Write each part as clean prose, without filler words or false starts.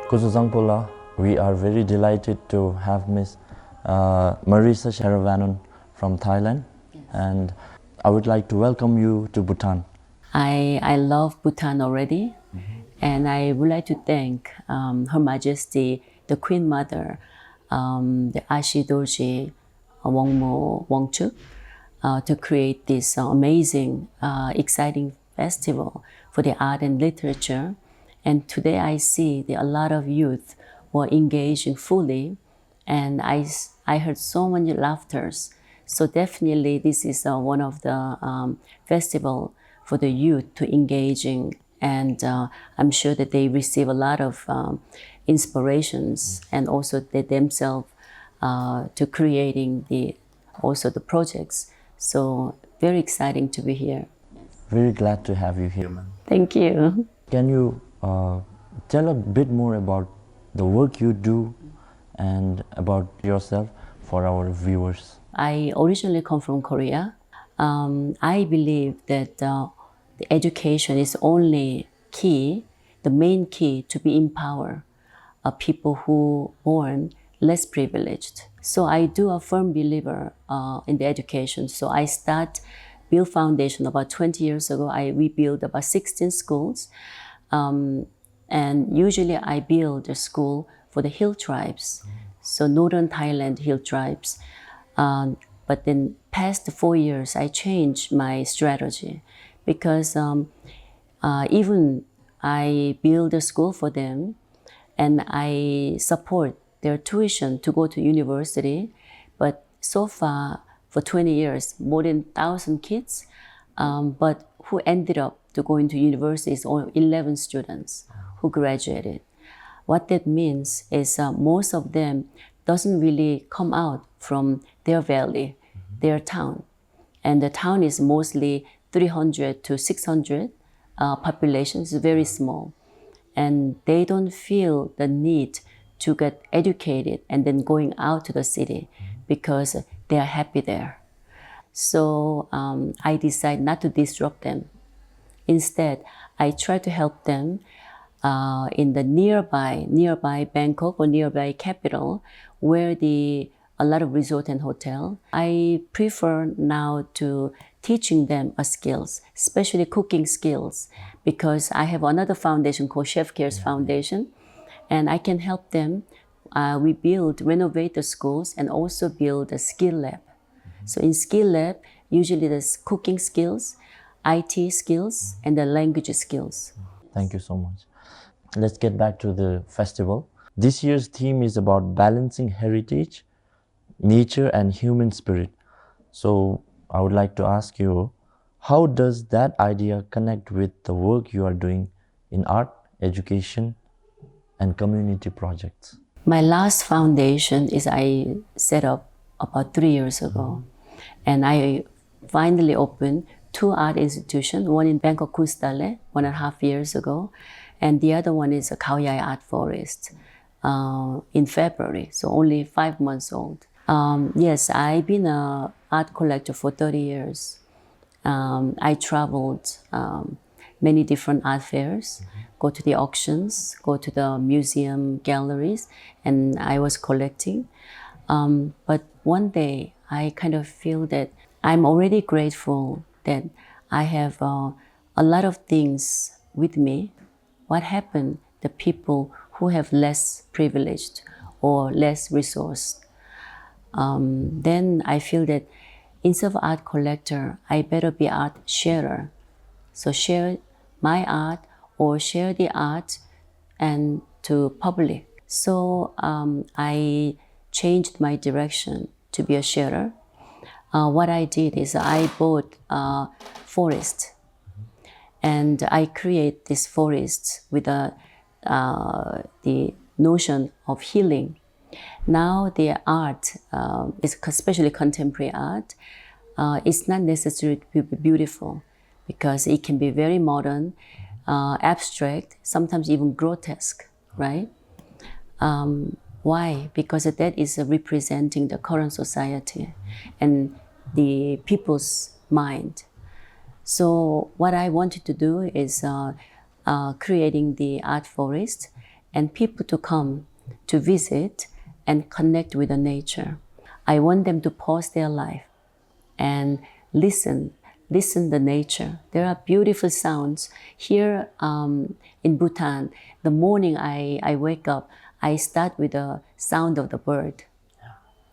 Kusuzangpola, we are very delighted to have Miss Marisa Chearavanont from Thailand. Yes. And I would like to welcome you to Bhutan. I love Bhutan already, and I would like to thank Her Majesty, the Queen Mother, the Ashidorji Wongmo Wongchuk, to create this amazing, exciting festival for the art and literature. And today I see that a lot of youth were engaging fully, and I heard so many laughters. So definitely this is one of the festival for the youth to engaging, and I'm sure that they receive a lot of inspirations, and also they themselves to creating also the projects. So very exciting to be here. Very glad to have you here, ma'am. Thank you. Can you tell a bit more about the work you do and about yourself for our viewers? I originally come from Korea. I believe that the education is only key, the main key to be empower people who born less privileged. So I do a firm believer in the education. So I build foundation about 20 years ago. We built about 16 schools. And usually I build a school for the hill tribes. So northern Thailand hill tribes. But then past 4 years, I changed my strategy because even I build a school for them and I support their tuition to go to university. But so far, for 20 years, more than 1,000 kids, but who ended up to go into university is only 11 students who graduated. What that means is most of them doesn't really come out from their valley, their town. And the town is mostly 300 to 600 population, is very small. And they don't feel the need to get educated and then going out to the city because they are happy there. So I decide not to disrupt them. Instead, I try to help them in the nearby Bangkok or nearby capital, where a lot of resort and hotel. I prefer now to teaching them skills, especially cooking skills, because I have another foundation called Chef Cares Foundation, and I can help them. We renovate the schools and also build a skill lab. So in skill lab, usually there's cooking skills, IT skills, and the language skills. Thank you so much. Let's get back to the festival. This year's theme is about balancing heritage, nature, and human spirit. So I would like to ask you, how does that idea connect with the work you are doing in art, education, and community projects? My last foundation is I set up about 3 years ago. And I finally opened 2 art institutions, one in Bangkok, Kunsthalle, 1.5 years ago, and the other one is a Khao Art Forest in February, so only 5 months old. Yes, I've been an art collector for 30 years. I traveled many different art fairs, go to the auctions, go to the museum galleries, and I was collecting. But one day, I kind of feel that I'm already grateful that I have a lot of things with me. What happened? The people who have less privileged or less resourced. Then I feel that instead of art collector, I better be art sharer. So share my art or share the art and to public. So I changed my direction to be a sharer. What I did is I bought a forest, and I create this forest with the notion of healing. Now the art, especially contemporary art, it's not necessarily to be beautiful, because it can be very modern, abstract, sometimes even grotesque, right? Why? Because that is representing the current society and the people's mind. So what I wanted to do is creating the art forest and people to come to visit and connect with the nature. I want them to pause their life and listen the nature. There are beautiful sounds. Here in Bhutan, the morning I wake up, I start with the sound of the bird,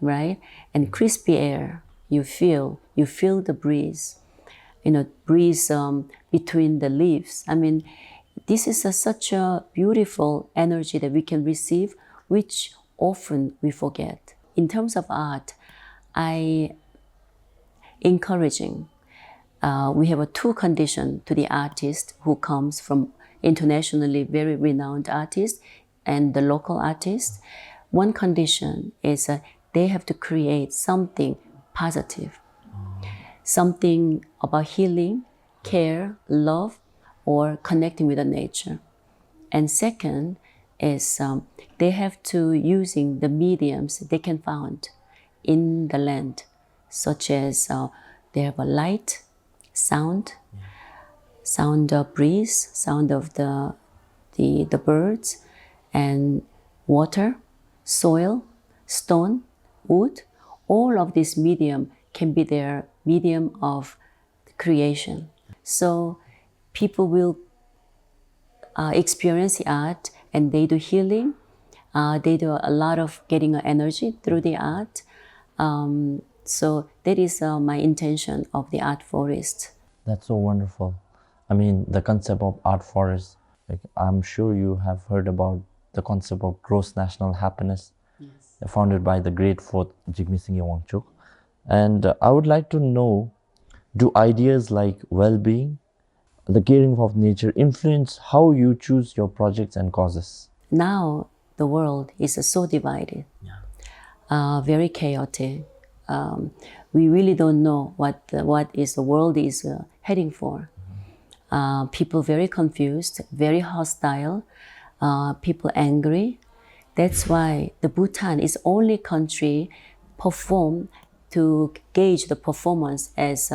right? And crispy air, you feel the breeze, breeze between the leaves. I mean, this is such a beautiful energy that we can receive, which often we forget. In terms of art, I encouraging. We have a two condition to the artist who comes from internationally very renowned artists and the local artists. One condition is they have to create something positive, something about healing, care, love, or connecting with the nature. And second is they have to using the mediums they can find in the land, such as they have a light, sound of breeze, sound of the birds, and water, soil, stone, wood. All of this medium can be their medium of creation. So people will experience the art, and they do healing. They do a lot of getting energy through the art. So that is my intention of the art forest. That's so wonderful. I mean, the concept of art forest, like, I'm sure you have heard about the concept of gross national happiness, yes, founded by the great fourth Jigme Singye Wangchuk. And I would like to know, do ideas like well-being, the caring of nature influence how you choose your projects and causes? Now the world is so divided, very chaotic. We really don't know what the world is heading for. People very confused, very hostile, people angry. That's why the Bhutan is only country perform to gauge the performance as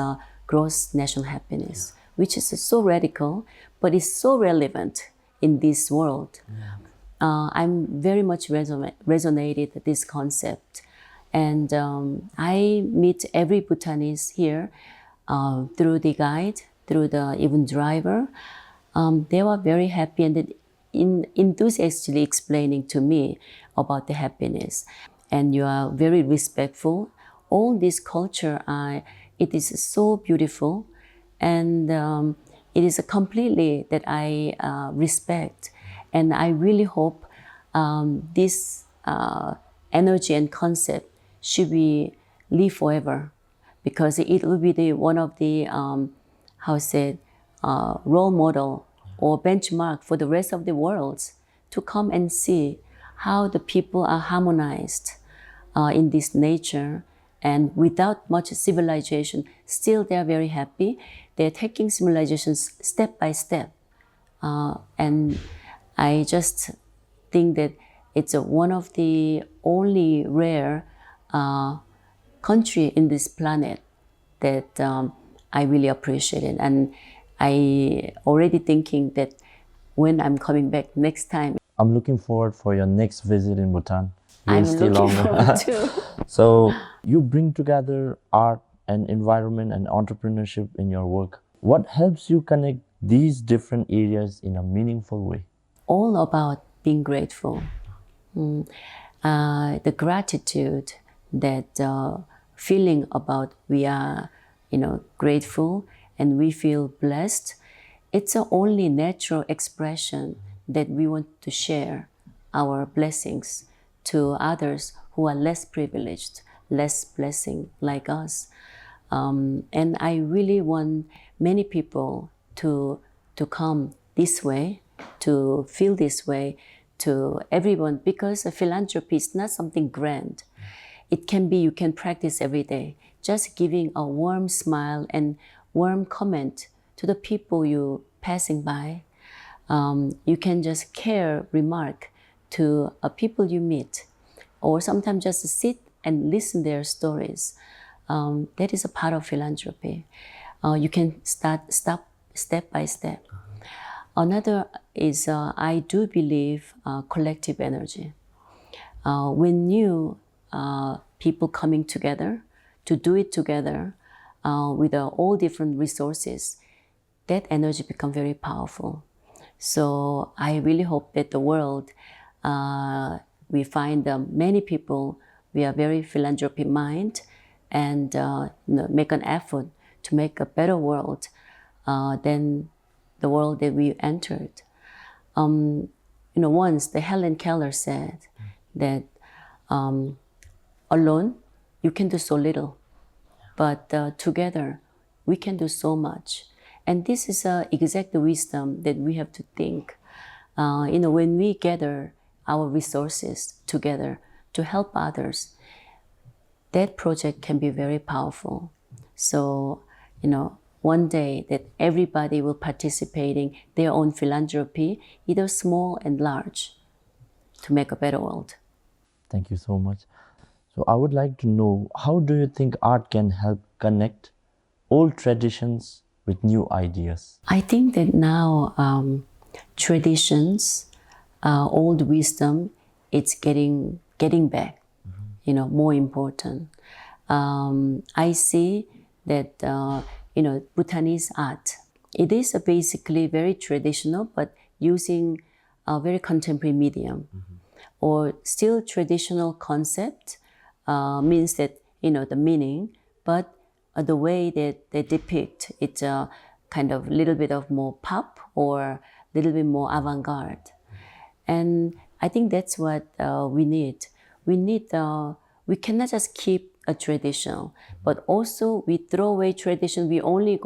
gross national happiness, which is so radical, but it's so relevant in this world. I'm very much resonated with this concept. And I meet every Bhutanese here through the guide, through the even driver. They were very happy and enthusiastically explaining to me about the happiness. And you are very respectful. All this culture, it is so beautiful, and it is completely that I respect. And I really hope this energy and concept should be live forever, because it will be one of the role model or benchmark for the rest of the world to come and see how the people are harmonized in this nature, and without much civilization, still they are very happy. They're taking civilizations step by step, and I just think that it's one of the only rare country in this planet that I really appreciate it. And I already thinking that when I'm coming back next time. I'm looking forward for your next visit in Bhutan. I'm looking forward too. So you bring together art and environment and entrepreneurship in your work. What helps you connect these different areas in a meaningful way? All about being grateful. The gratitude, that feeling about we are, grateful and we feel blessed. It's the only natural expression that we want to share our blessings to others who are less privileged, less blessing like us. And I really want many people to come this way, to feel this way, to everyone, because philanthropy is not something grand. It can be, you can practice every day, just giving a warm smile and warm comment to the people you passing by. You can just care remark to people you meet, or sometimes just sit and listen their stories. That is a part of philanthropy. You can step by step. Another is I do believe collective energy. When you people coming together to do it together with all different resources, that energy become very powerful. So I really hope that the world, we find many people, we are very philanthropy mind, and make an effort to make a better world than the world that we entered. Once the Helen Keller said that alone you can do so little, but together we can do so much. And this is exact wisdom that we have to think. When we gather our resources together to help others, that project can be very powerful. So, one day that everybody will participating their own philanthropy, either small and large, to make a better world. Thank you so much. So I would like to know, how do you think art can help connect old traditions with new ideas? I think that now traditions, old wisdom, it's getting back, more important. I see that, Bhutanese art, it is basically very traditional, but using a very contemporary medium. Or still traditional concept means that, the meaning, but the way that they depict, it's kind of a little bit of more pop or a little bit more avant-garde. And I think that's what we need. We cannot just keep a tradition, but also we throw away tradition. We only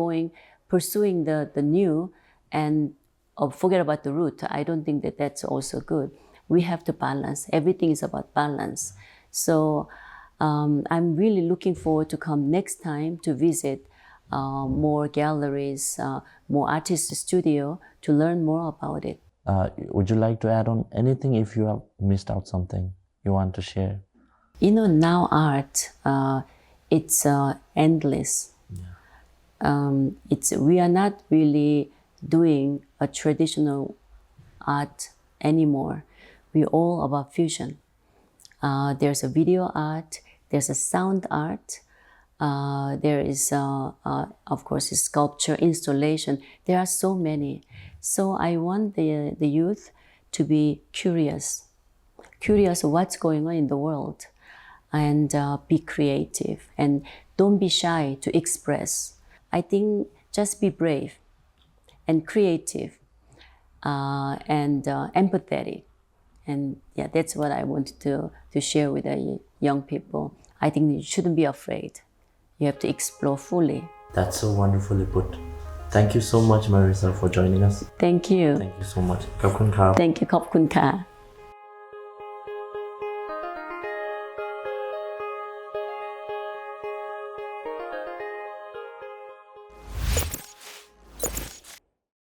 pursuing the new and forget about the root. I don't think that that's also good. We have to balance. Everything is about balance. So I'm really looking forward to come next time to visit more galleries, more artist studio to learn more about it. Would you like to add on anything if you have missed out something you want to share? Now art, it's endless. We are not really doing a traditional art anymore. We're all about fusion. There's a video art, there's a sound art, there is, of course, a sculpture, installation. There are so many. So I want the youth to be curious of what's going on in the world, and be creative, and don't be shy to express. I think just be brave and creative and empathetic. And yeah, that's what I wanted to share with the young people. I think you shouldn't be afraid. You have to explore fully. That's so wonderfully put. Thank you so much, Marisa, for joining us. Thank you. Thank you so much. Khao khun khao. Thank you. Khop kun ka.